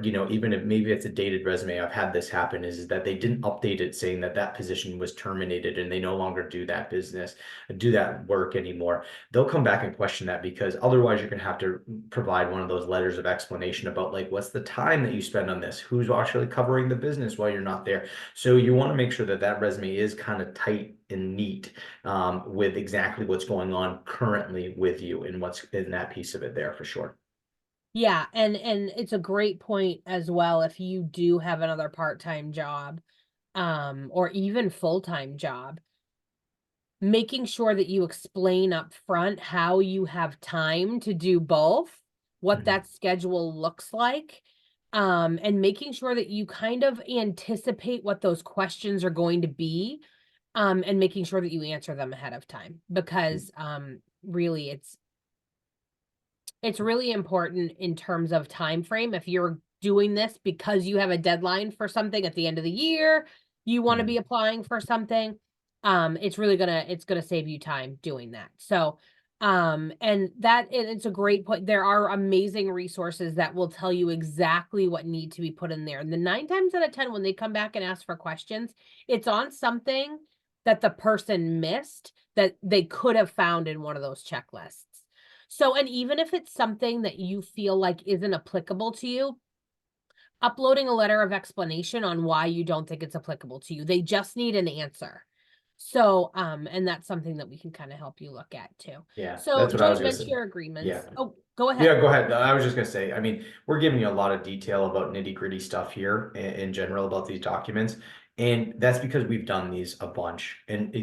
even if maybe it's a dated resume, I've had this happen, is that they didn't update it saying that position was terminated and they no longer do that work anymore. They'll come back and question that, because otherwise you're going to have to provide one of those letters of explanation about, like, what's the time that you spend on this, who's actually covering the business while you're not there. So you want to make sure that resume is kind of tight and neat, with exactly what's going on currently with you and what's in that piece of it there for sure. Yeah, and it's a great point as well. If you do have another part-time job, or even full-time job, making sure that you explain up front how you have time to do both, what that schedule looks like, and making sure that you kind of anticipate what those questions are going to be, and making sure that you answer them ahead of time, because really it's really important in terms of time frame. If you're doing this because you have a deadline for something at the end of the year, you want to be applying for something, it's really gonna save you time doing that. So and it's a great point. There are amazing resources that will tell you exactly what need to be put in there. And the 9 times out of 10, when they come back and ask for questions, it's on something that the person missed that they could have found in one of those checklists. So, and even if it's something that you feel like isn't applicable to you, uploading a letter of explanation on why you don't think it's applicable to you. They just need an answer. So, and that's something that we can kind of help you look at too. Yeah, So that's what I was joint gonna say. venture agreements. Yeah. Oh, go ahead. Yeah, go ahead. I was just gonna say, I mean, we're giving you a lot of detail about nitty-gritty stuff here in general about these documents. And that's because we've done these a bunch. And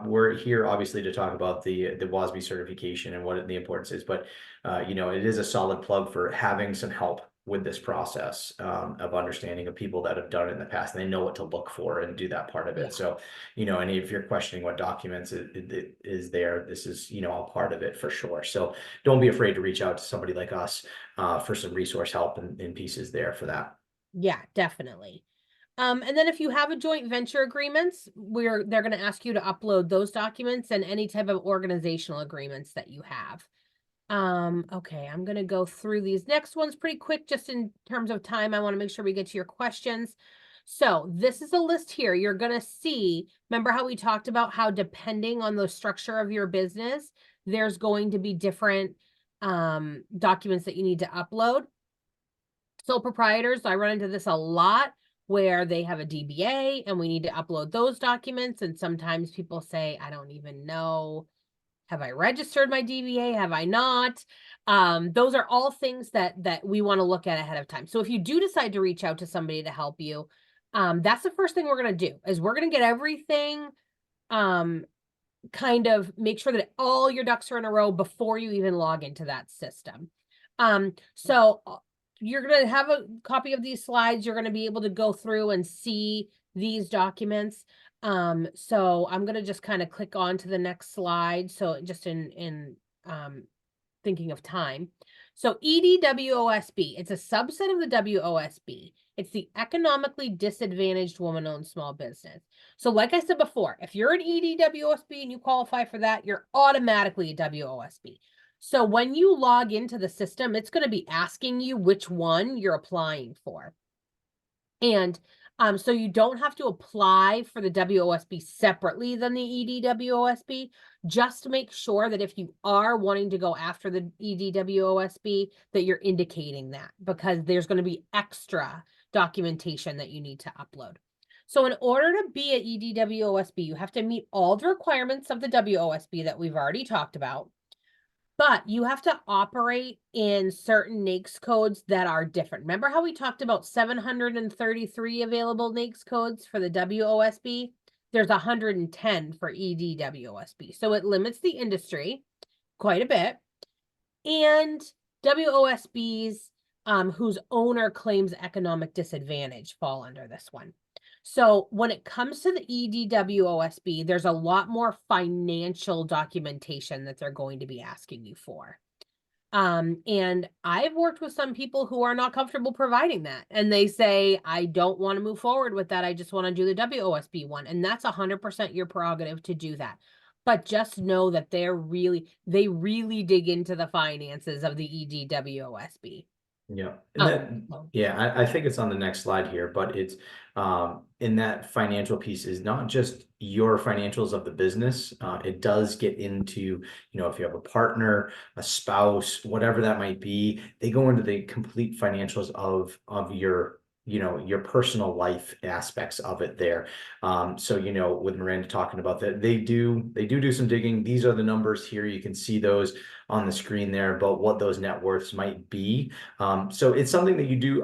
we're here obviously to talk about the WOSB certification and what the importance is. But it is a solid plug for having some help with this process, of understanding of people that have done it in the past, and they know what to look for and do that part of it. So, and if you're questioning what documents it is there, this is, all part of it for sure. So don't be afraid to reach out to somebody like us, for some resource help and pieces there for that. Yeah, definitely. And then if you have a joint venture agreements, they're going to ask you to upload those documents and any type of organizational agreements that you have. Okay, I'm going to go through these next ones pretty quick, just in terms of time. I want to make sure we get to your questions. So this is a list here. You're going to see, remember how we talked about how depending on the structure of your business, there's going to be different documents that you need to upload. Sole proprietors, I run into this a lot, where they have a DBA and we need to upload those documents. And sometimes people say, I don't even know, have I registered my DBA? Have I not? Those are all things that we want to look at ahead of time. So if you do decide to reach out to somebody to help you, that's the first thing we're going to do, is we're going to get everything, kind of make sure that all your ducks are in a row before you even log into that system. So you're going to have a copy of these slides. You're going to be able to go through and see these documents. So I'm going to just kind of click on to the next slide. So just in thinking of time. So EDWOSB, it's a subset of the WOSB. It's the economically disadvantaged woman-owned small business. So like I said before, if you're an EDWOSB and you qualify for that, you're automatically a WOSB. So when you log into the system, it's going to be asking you which one you're applying for. And so you don't have to apply for the WOSB separately than the EDWOSB. Just make sure that if you are wanting to go after the EDWOSB, that you're indicating that, because there's going to be extra documentation that you need to upload. So in order to be an EDWOSB, you have to meet all the requirements of the WOSB that we've already talked about. But you have to operate in certain NAICS codes that are different. Remember how we talked about 733 available NAICS codes for the WOSB? There's 110 for EDWOSB. So it limits the industry. quite a bit. And WOSBs whose owner claims economic disadvantage fall under this one. So when it comes to the EDWOSB, there's a lot more financial documentation that they're going to be asking you for. And I've worked with some people who are not comfortable providing that. And they say, I don't want to move forward with that. I just want to do the WOSB one. And that's 100% your prerogative to do that. But just know that they really dig into the finances of the EDWOSB. Yeah. And I think it's on the next slide here, but it's in that financial piece is not just your financials of the business. It does get into, if you have a partner, a spouse, whatever that might be, they go into the complete financials of your your personal life aspects of it there. So, with Miranda talking about that, they do some digging. These are the numbers here. You can see those on the screen there about what those net worths might be. So it's something that you do.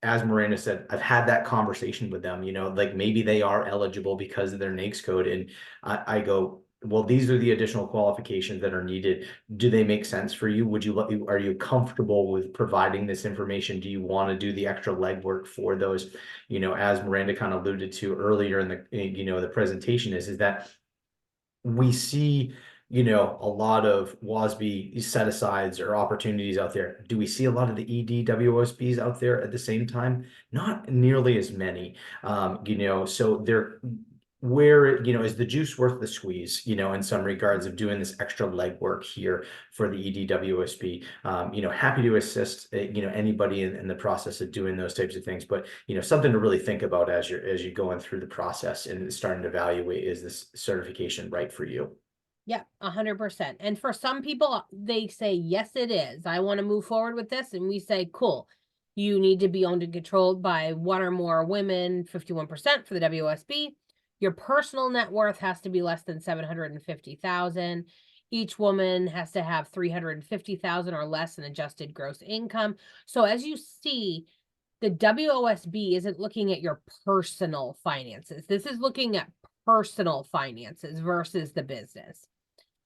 As Miranda said, I've had that conversation with them, like maybe they are eligible because of their NAICS code. And I go, well, these are the additional qualifications that are needed. Do they make sense for you? Are you comfortable with providing this information? Do you want to do the extra legwork for those? As Miranda kind of alluded to earlier in the, the presentation is that we see, a lot of WOSB set-asides or opportunities out there. Do we see a lot of the EDWOSBs out there at the same time? Not nearly as many, so they're where, is the juice worth the squeeze, in some regards of doing this extra legwork here for the EDWOSB. Happy to assist, anybody in the process of doing those types of things, but, something to really think about as you're going through the process and starting to evaluate, is this certification right for you? Yeah, 100%. And for some people, they say, yes, it is. I want to move forward with this. And we say, cool. You need to be owned and controlled by one or more women, 51% for the WOSB. Your personal net worth has to be less than 750,000. Each woman has to have 350,000 or less in adjusted gross income. So as you see, the WOSB isn't looking at your personal finances. This is looking at personal finances versus the business.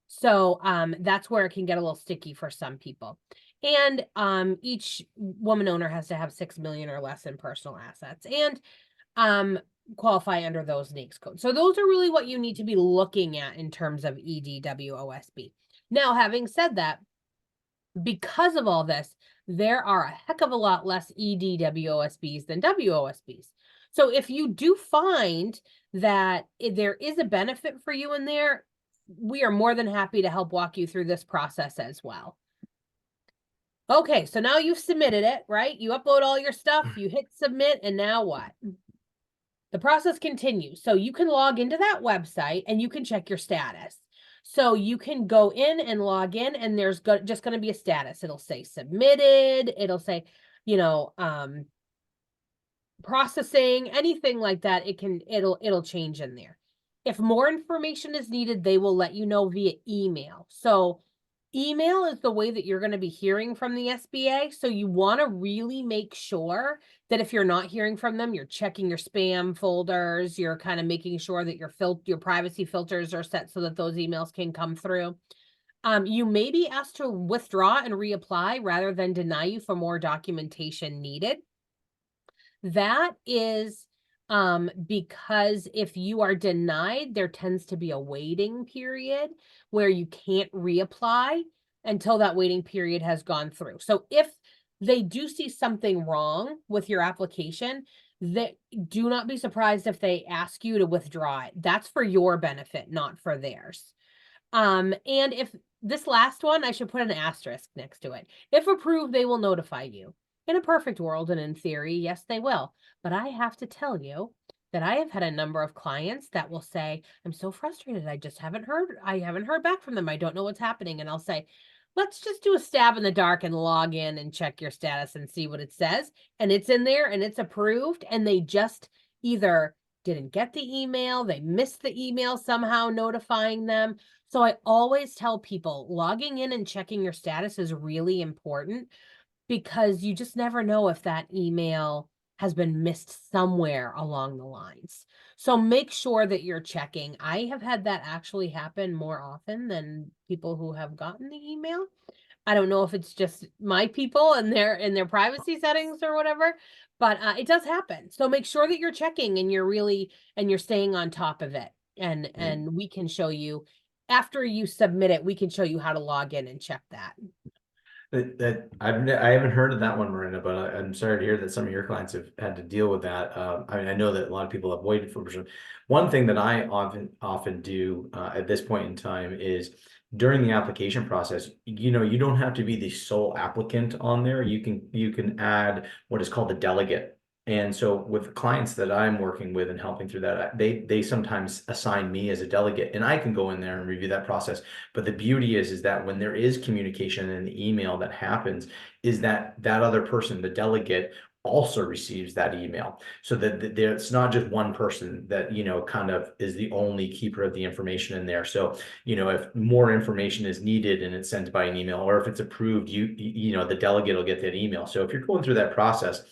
So that's where it can get a little sticky for some people. And each woman owner has to have 6 million or less in personal assets and qualify under those NAICS codes. So those are really what you need to be looking at in terms of EDWOSB. Now, having said that, because of all this, there are a heck of a lot less EDWOSBs than WOSBs. So if you do find that there is a benefit for you in there, we are more than happy to help walk you through this process as well. Okay, so now you've submitted it, right? You upload all your stuff, you hit submit, and now what? The process continues. So you can log into that website and you can check your status. So you can go in and log in, and there's just going to be a status. It'll say submitted. It'll say, processing, anything like that. It'll change in there. If more information is needed, they will let you know via email. So email is the way that you're going to be hearing from the SBA. So you want to really make sure that if you're not hearing from them, you're checking your spam folders. You're kind of making sure that your privacy filters are set so that those emails can come through. You may be asked to withdraw and reapply rather than deny you for more documentation needed. That is because if you are denied, there tends to be a waiting period where you can't reapply until that waiting period has gone through. So if they do see something wrong with your application, do not be surprised if they ask you to withdraw it. That's for your benefit, not for theirs. And if this last one, I should put an asterisk next to it. If approved, they will notify you. In a perfect world, and in theory, yes, they will. But I have to tell you that I have had a number of clients that will say, I'm so frustrated. I haven't heard back from them. I don't know what's happening. And I'll say, let's just do a stab in the dark and log in and check your status and see what it says. And it's in there and it's approved. And they just either didn't get the email, they missed the email somehow notifying them. So I always tell people logging in and checking your status is really important, because you just never know if that email has been missed somewhere along the lines. So make sure that you're checking. I have had that actually happen more often than people who have gotten the email. I don't know if it's just my people and their privacy settings or whatever, but it does happen. So make sure that you're checking and you're staying on top of it. And we can show you after you submit it, we can show you how to log in and check that. I haven't heard of that one, Miranda, but I'm sorry to hear that some of your clients have had to deal with that. I mean, I know that a lot of people have waited for it. One thing that I often do at this point in time is during the application process, you know, you don't have to be the sole applicant on there. You can add what is called a delegate. And so with clients that I'm working with and helping through that, they sometimes assign me as a delegate, and I can go in there and review that process. But the beauty is that when there is communication in the email that happens, is that other person, the delegate, also receives that email, so that it's not just one person that, you know, kind of is the only keeper of the information in there. So, you know, if more information is needed and it's sent by an email, or if it's approved, you know, the delegate will get that email. So if you're going through that process,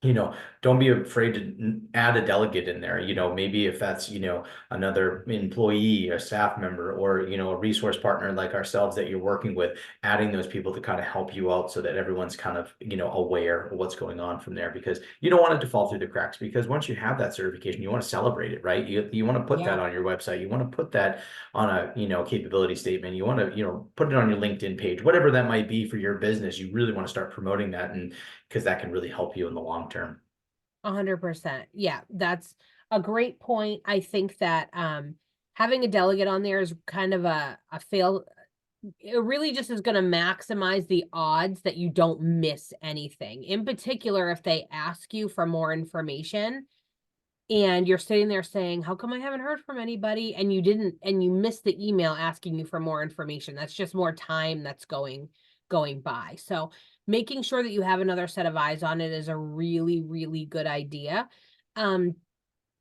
you know, don't be afraid to add a delegate in there. You know, maybe if that's, you know, another employee, a staff member, or, you know, a resource partner like ourselves that you're working with, adding those people to kind of help you out so that everyone's kind of, you know, aware of what's going on from there, because you don't want it to fall through the cracks. Because once you have that certification, you want to celebrate it, right? You want to put that on your website. You want to put that on a, you know, capability statement. You want to, you know, put it on your LinkedIn page, whatever that might be for your business. You really want to start promoting that, and because that can really help you in the long term. 100%. Yeah, that's a great point. I think that having a delegate on there is kind of a fail. It really just is going to maximize the odds that you don't miss anything. In particular, if they ask you for more information and you're sitting there saying, how come I haven't heard from anybody? And you didn't, and you missed the email asking you for more information. That's just more time that's going by. So making sure that you have another set of eyes on it is a really, really good idea. And,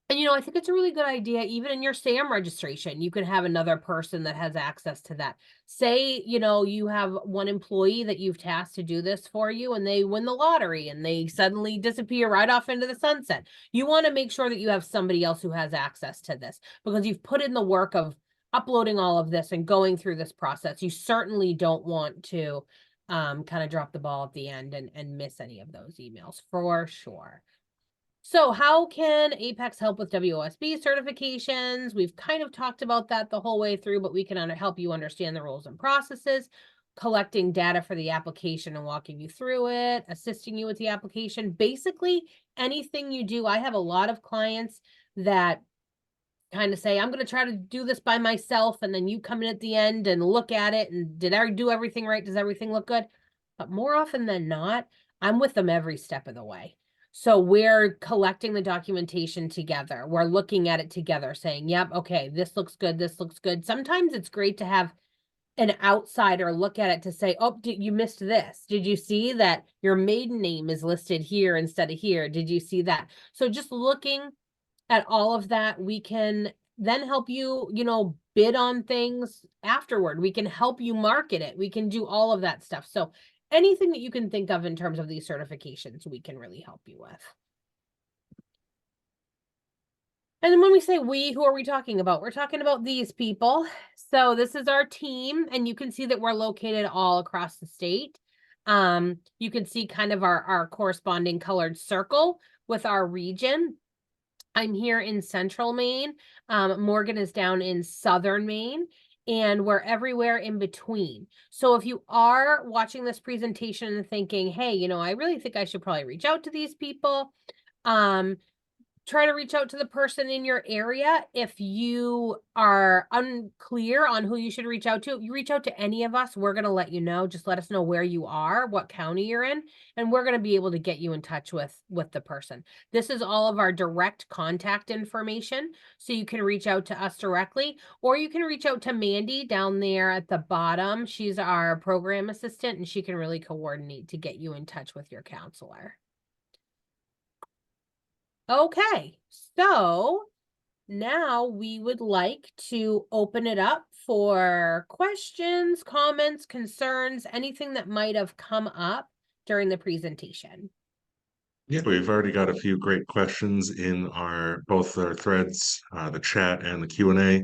you know, I think it's a really good idea, even in your SAM registration, you can have another person that has access to that. Say, you know, you have one employee that you've tasked to do this for you and they win the lottery and they suddenly disappear right off into the sunset. You want to make sure that you have somebody else who has access to this because you've put in the work of uploading all of this and going through this process. You certainly don't want to kind of drop the ball at the end and miss any of those emails for sure. So how can Apex help with WOSB certifications? We've kind of talked about that the whole way through, but we can help you understand the rules and processes, collecting data for the application and walking you through it, assisting you with the application. Basically, anything you do. I have a lot of clients that kind of say, I'm going to try to do this by myself. And then you come in at the end and look at it. And did I do everything right? Does everything look good? But more often than not, I'm with them every step of the way. So we're collecting the documentation together. We're looking at it together saying, yep, okay, this looks good. This looks good. Sometimes it's great to have an outsider look at it to say, oh, you missed this. Did you see that your maiden name is listed here instead of here? Did you see that? So just looking at all of that, we can then help you, you know, bid on things afterward. We can help you market it. We can do all of that stuff. So anything that you can think of in terms of these certifications, we can really help you with. And then when we say we, who are we talking about? We're talking about these people. So this is our team, and you can see that we're located all across the state. You can see kind of our corresponding colored circle with our region. I'm here in Central Maine. Morgan is down in Southern Maine. And we're everywhere in between. So if you are watching this presentation and thinking, hey, you know, I really think I should probably reach out to these people, try to reach out to the person in your area. If you are unclear on who you should reach out to, you reach out to any of us. We're going to let you know. Just let us know where you are, what county you're in, and we're going to be able to get you in touch with the person. This is all of our direct contact information, so you can reach out to us directly, or you can reach out to Mandy down there at the bottom. She's our program assistant, and she can really coordinate to get you in touch with your counselor. Okay, so now we would like to open it up for questions, comments, concerns, anything that might have come up during the presentation. Yeah, we've already got a few great questions in our both our threads, the chat and the Q&A.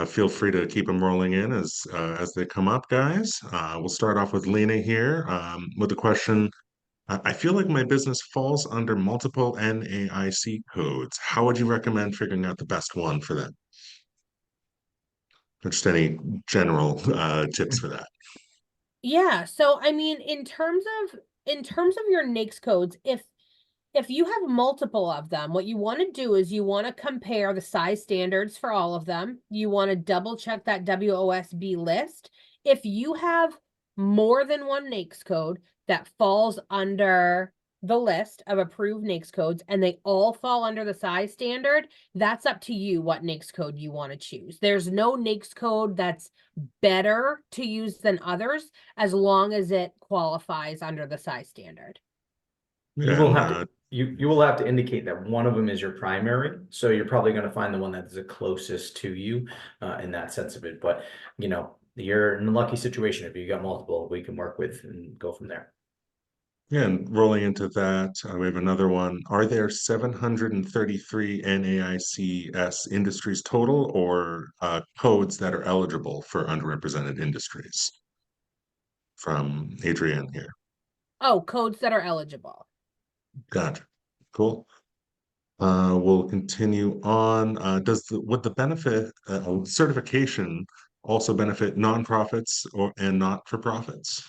Feel free to keep them rolling in as they come up, guys. We'll start off with Lena here with a question. I feel like my business falls under multiple NAIC codes. How would you recommend figuring out the best one for them? Just any general tips for that. Yeah, so I mean, in terms of your NAICS codes, if you have multiple of them, what you want to do is you want to compare the size standards for all of them. You want to double check that WOSB list. If you have more than one NAICS code that falls under the list of approved NAICS codes and they all fall under the size standard, that's up to you what NAICS code you want to choose. There's no NAICS code that's better to use than others as long as it qualifies under the size standard. You Yeah, will and, have to you will have to indicate that one of them is your primary. So you're probably going to find the one that is the closest to you in that sense of it. But you know, you're in a lucky situation if you got multiple we can work with and go from there. yeah, and rolling into that, we have another one. Are there 733 NAICS industries total or codes that are eligible for underrepresented industries? From Adrienne here. Oh, codes that are eligible. Gotcha. Cool. We'll continue on. Would the benefit certification also benefit nonprofits and not-for-profits?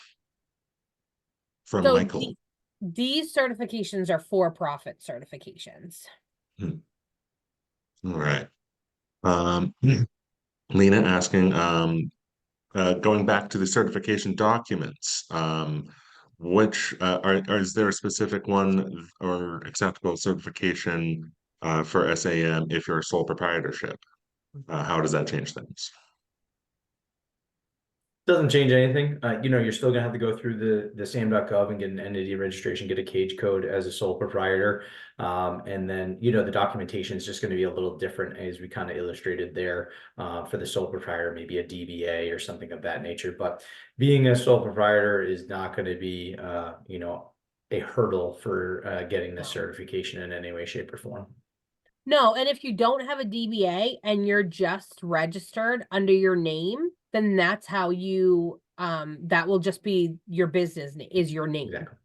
From So Michael. these certifications are for-profit certifications. Hmm. All right. Lena asking, going back to the certification documents, which is there a specific one or acceptable certification for SAM if you're a sole proprietorship? How does that change things? Doesn't change anything. You know, you're still gonna have to go through the SAM.gov and get an entity registration, get a cage code as a sole proprietor. And then, you know, the documentation is just going to be a little different as we kind of illustrated there for the sole proprietor, maybe a DBA or something of that nature. But being a sole proprietor is not going to be, you know, a hurdle for getting this certification in any way, shape, or form. No, and if you don't have a DBA and you're just registered under your name, then that's how you that will just be your business is your name. Exactly.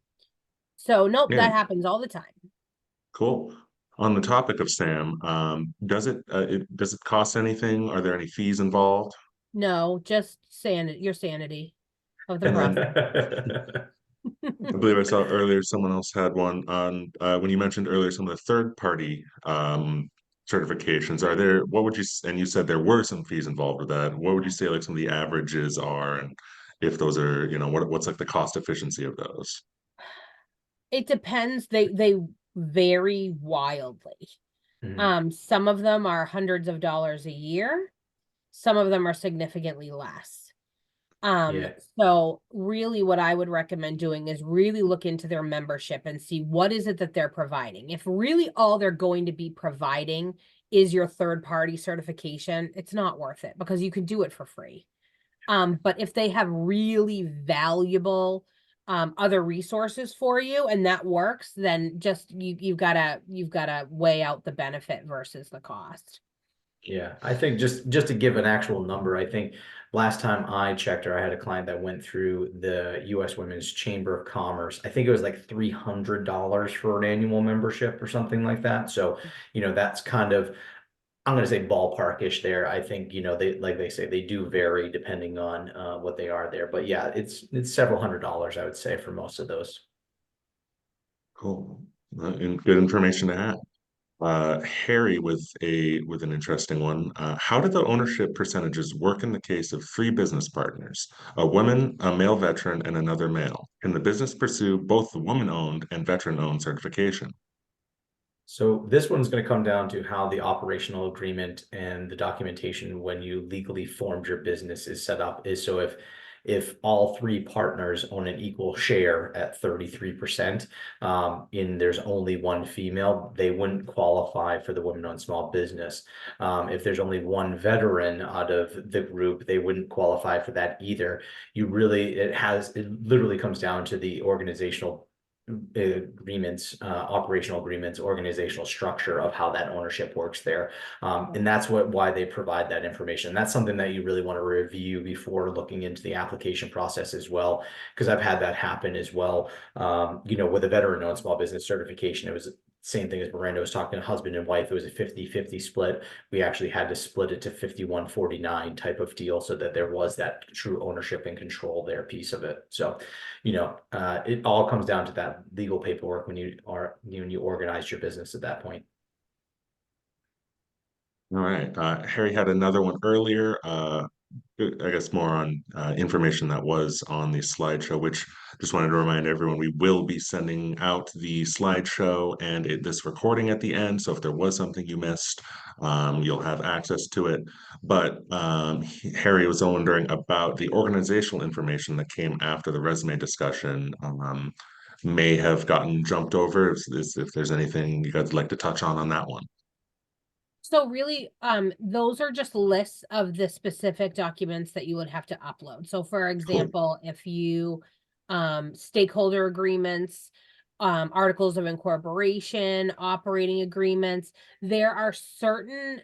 So nope, Yeah. that happens all the time. Cool. On the topic of SAM, does it cost anything? Are there any fees involved? No, just your sanity of the And process. I believe I saw earlier someone else had one on when you mentioned earlier some of the third party certifications. Are there what would you and you said there were some fees involved with that. What would you say like some of the averages are and if those are, you know, what's like the cost efficiency of those? It depends. They vary wildly. Some of them are hundreds of dollars a year. Some of them are significantly less. Yeah. So really what I would recommend doing is really look into their membership and see what is it that they're providing. If really all they're going to be providing is your third party certification, it's not worth it because you could do it for free. But if they have really valuable other resources for you and that works, then just you've gotta weigh out the benefit versus the cost. Yeah, I think just to give an actual number, I think last time I checked, or I had a client that went through the U.S. Women's Chamber of Commerce. I think it was like $300 for an annual membership or something like that. So, you know, that's kind of, I'm going to say ballparkish there. I think, you know, they like they say they do vary depending on what they are there. But yeah, it's several $100s, I would say, for most of those. Cool. And good information to have. Harry with an interesting one. How do the ownership percentages work in the case of three business partners, a woman, a male veteran, and another male? Can the business pursue both the woman-owned and veteran-owned certification? So this one's going to come down to how the operational agreement and the documentation when you legally formed your business is set up is so if all three partners own an equal share at 33%, and there's only one female, they wouldn't qualify for the women-owned small business. If there's only one veteran out of the group, they wouldn't qualify for that either. It literally comes down to the organizational agreements, operational agreements, organizational structure of how that ownership works there. And that's why they provide that information. That's something that you really want to review before looking into the application process as well, because I've had that happen as well. With a veteran-owned small business certification, it was same thing as Miranda was talking, husband and wife, it was a 50-50 split. We actually had to split it to 51-49 type of deal so that there was that true ownership and control there piece of it. So, it all comes down to that legal paperwork when you organize your business at that point. All right. Harry had another one earlier. I guess more on information that was on the slideshow, which just wanted to remind everyone we will be sending out the slideshow and this recording at the end. So if there was something you missed, you'll have access to it. But Harry was wondering about the organizational information that came after the resume discussion. May have gotten jumped over. If there's anything you guys would like to touch on that one. So really, those are just lists of the specific documents that you would have to upload. So for example, if you, stakeholder agreements, articles of incorporation, operating agreements, there are certain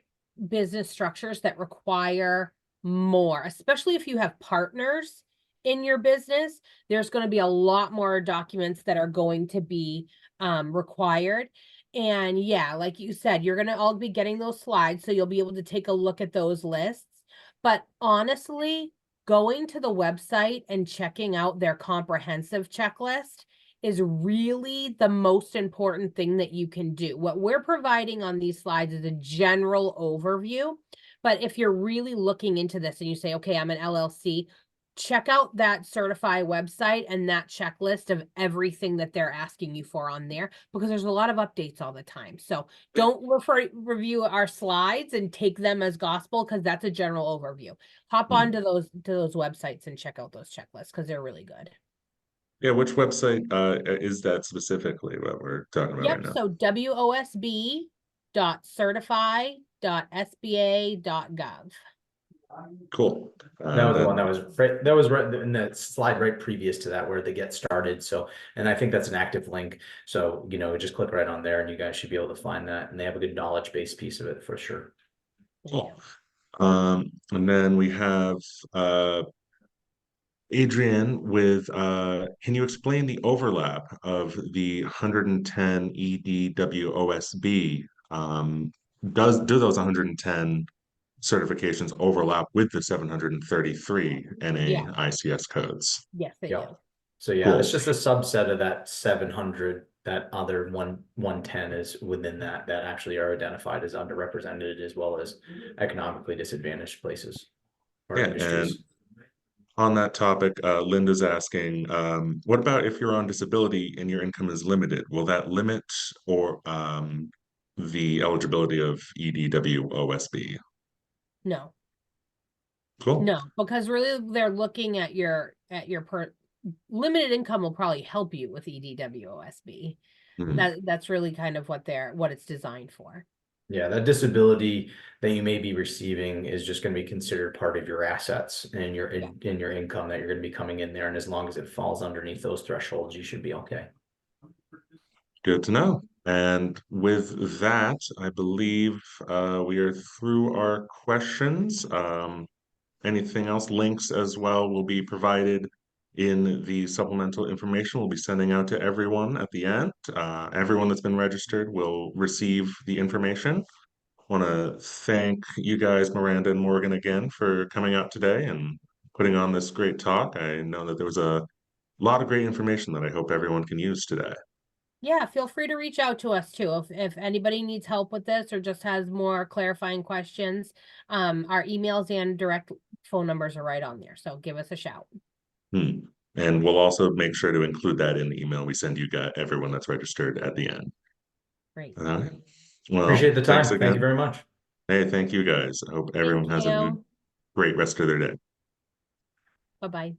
business structures that require more, especially if you have partners in your business. There's going to be a lot more documents that are going to be required. And yeah, like you said, you're going to all be getting those slides, so you'll be able to take a look at those lists. But honestly, going to the website and checking out their comprehensive checklist is really the most important thing that you can do. What we're providing on these slides is a general overview. But if you're really looking into this and you say, okay, I'm an LLC, check out that certify website and that checklist of everything that they're asking you for on there, because there's a lot of updates all the time. So don't review our slides and take them as gospel, because that's a general overview. Hop on to those websites and check out those checklists, because they're really good. Yeah, which website is that specifically what we're talking about right now? So WOSB.certify.sba.gov. Cool. That was the one that was right in the slide right previous to that where they get started. So, and I think that's an active link. So, just click right on there and you guys should be able to find that. And they have a good knowledge base piece of it for sure. Cool. And then we have Adrian with can you explain the overlap of the 110 EDWOSB? Do those 110 certifications overlap with the 733 NAICS codes? Yes, they do. So yeah, Cool. it's just a subset of that 700. That other 110 is within that actually are identified as underrepresented as well as economically disadvantaged places or industries. And on that topic, Linda's asking, what about if you're on disability and your income is limited? Will that limit or the eligibility of EDWOSB? No. Cool. No, because really they're looking at your limited income will probably help you with EDWOSB. That's really kind of what it's designed for. Yeah, that disability that you may be receiving is just going to be considered part of your assets and your in your income that you're going to be coming in there. And as long as it falls underneath those thresholds, you should be okay. Good to know. And with that, I believe we are through our questions. Anything else? Links as well will be provided in the supplemental information we'll be sending out to everyone at the end. Everyone that's been registered will receive the information. Want to thank you guys, Miranda and Morgan, again for coming out today and putting on this great talk. I know that there was a lot of great information that I hope everyone can use today. Yeah, feel free to reach out to us too. If anybody needs help with this or just has more clarifying questions, our emails and direct phone numbers are right on there. So give us a shout. And we'll also make sure to include that in the email we send you guys, everyone that's registered at the end. Great. All right. Well, appreciate the time. Thanks again. Thank you very much. Hey, thank you guys. I hope everyone has a great rest of their day. Bye-bye.